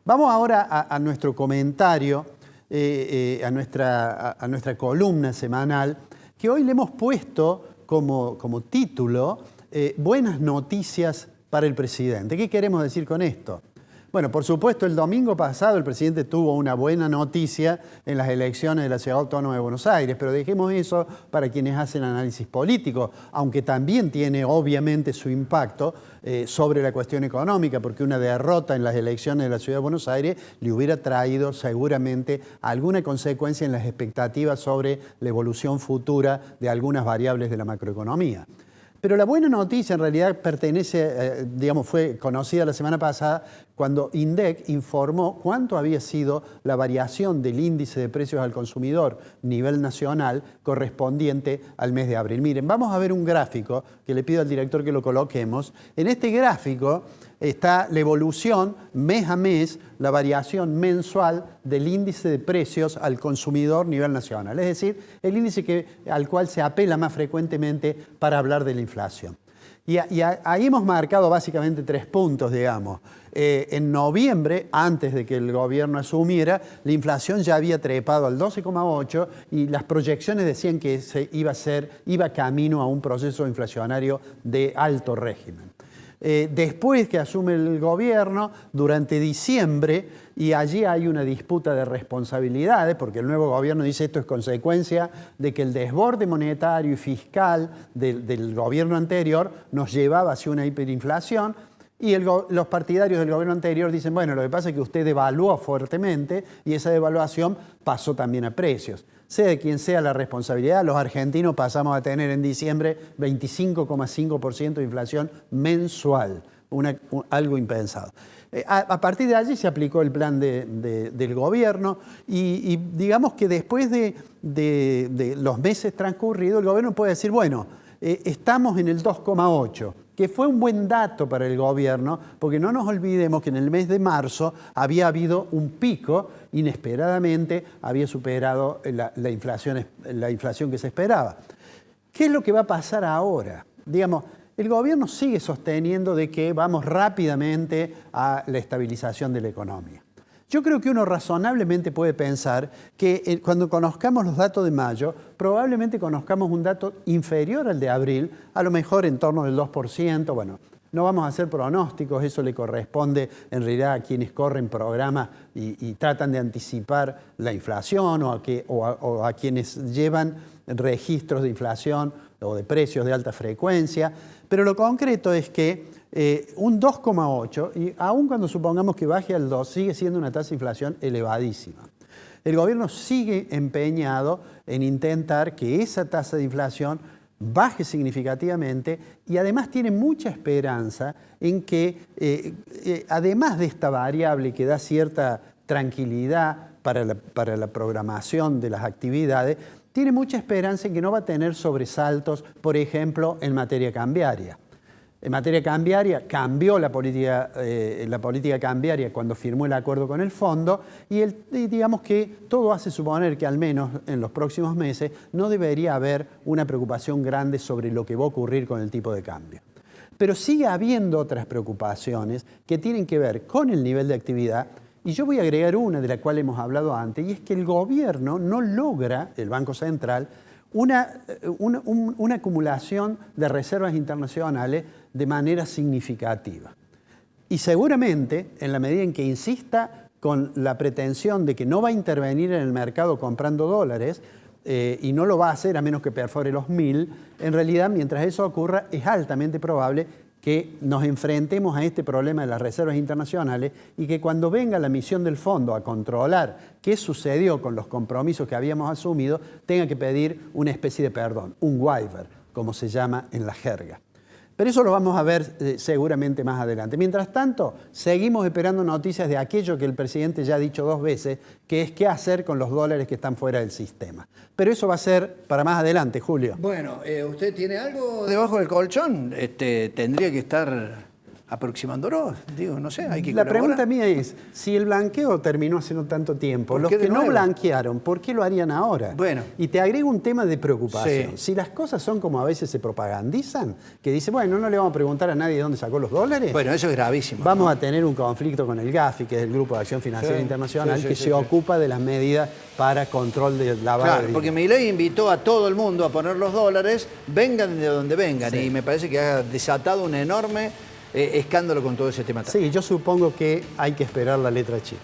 Vamos ahora a nuestro comentario, a nuestra columna semanal, que hoy le hemos puesto como título Buenas noticias para el presidente. ¿Qué queremos decir con esto? Bueno, por supuesto, el domingo pasado el presidente tuvo una buena noticia en las elecciones de la Ciudad Autónoma de Buenos Aires, pero dejemos eso para quienes hacen análisis político, aunque también tiene obviamente su impacto sobre la cuestión económica, porque una derrota en las elecciones de la Ciudad de Buenos Aires le hubiera traído seguramente alguna consecuencia en las expectativas sobre la evolución futura de algunas variables de la macroeconomía. Pero la buena noticia en realidad pertenece, fue conocida la semana pasada cuando INDEC informó cuánto había sido la variación del índice de precios al consumidor nivel nacional correspondiente al mes de abril. Miren, vamos a ver un gráfico que le pido al director que lo coloquemos. En este gráfico está la evolución mes a mes, la variación mensual del índice de precios al consumidor a nivel nacional. Es decir, el índice al cual se apela más frecuentemente para hablar de la inflación. Y ahí hemos marcado básicamente 3 puntos, digamos. En noviembre, antes de que el gobierno asumiera, la inflación ya había trepado al 12,8 y las proyecciones decían que iba camino a un proceso inflacionario de alto régimen. Después que asume el gobierno, durante diciembre, y allí hay una disputa de responsabilidades, porque el nuevo gobierno dice esto es consecuencia de que el desborde monetario y fiscal del gobierno anterior nos llevaba hacia una hiperinflación, y los partidarios del gobierno anterior dicen, bueno, lo que pasa es que usted devaluó fuertemente y esa devaluación pasó también a precios. Sea de quien sea la responsabilidad, los argentinos pasamos a tener en diciembre 25,5% de inflación mensual, algo impensado. A partir de allí se aplicó el plan del gobierno y digamos que después de los meses transcurridos, el gobierno puede decir, bueno, estamos en el 2,8%. Que fue un buen dato para el gobierno, porque no nos olvidemos que en el mes de marzo había habido un pico, inesperadamente había superado la inflación que se esperaba. ¿Qué es lo que va a pasar ahora? Digamos, el gobierno sigue sosteniendo de que vamos rápidamente a la estabilización de la economía. Yo creo que uno razonablemente puede pensar que cuando conozcamos los datos de mayo, probablemente conozcamos un dato inferior al de abril, a lo mejor en torno del 2%. Bueno, no vamos a hacer pronósticos, eso le corresponde en realidad a quienes corren programas y tratan de anticipar la inflación o a quienes llevan registros de inflación o de precios de alta frecuencia. Pero lo concreto es que un 2,8, y aun cuando supongamos que baje al 2, sigue siendo una tasa de inflación elevadísima. El gobierno sigue empeñado en intentar que esa tasa de inflación baje significativamente y además tiene mucha esperanza en que, además de esta variable que da cierta tranquilidad para la programación de las actividades, tiene mucha esperanza en que no va a tener sobresaltos, por ejemplo, en materia cambiaria. En materia cambiaria, cambió la política cambiaria cuando firmó el acuerdo con el fondo y digamos que todo hace suponer que al menos en los próximos meses no debería haber una preocupación grande sobre lo que va a ocurrir con el tipo de cambio. Pero sigue habiendo otras preocupaciones que tienen que ver con el nivel de actividad y yo voy a agregar una de la cual hemos hablado antes y es que el gobierno no logra, el Banco Central, una acumulación de reservas internacionales de manera significativa. Y seguramente, en la medida en que insista con la pretensión de que no va a intervenir en el mercado comprando dólares, y no lo va a hacer a menos que perfore los 1.000, en realidad, mientras eso ocurra, es altamente probable que nos enfrentemos a este problema de las reservas internacionales y que cuando venga la misión del fondo a controlar qué sucedió con los compromisos que habíamos asumido, tenga que pedir una especie de perdón, un waiver, como se llama en la jerga. Pero eso lo vamos a ver seguramente más adelante. Mientras tanto, seguimos esperando noticias de aquello que el presidente ya ha dicho 2 veces, que es qué hacer con los dólares que están fuera del sistema. Pero eso va a ser para más adelante, Julio. Bueno, ¿usted tiene algo debajo del colchón? Tendría que estar aproximándolos. Digo, no sé, hay que La colaborar. pregunta mía es, si el blanqueo terminó hace no tanto tiempo, ¿Por los qué de que no nuevo? blanquearon, ¿por qué lo harían ahora? Bueno. Y te agrego un tema de preocupación. Sí. Si las cosas son como a veces se propagandizan, que dice, bueno, no le vamos a preguntar a nadie de dónde sacó los dólares, Bueno, eso es gravísimo. vamos a tener un conflicto con el GAFI, que es el Grupo de Acción Financiera Sí, Internacional, sí, sí, que sí, se sí. ocupa de las medidas para control de lavado de Claro, dinero. porque Milei invitó a todo el mundo a poner los dólares, vengan de donde vengan, Sí. y me parece que ha desatado un enorme escándalo con todo ese tema. Sí, yo supongo que hay que esperar la letra chica.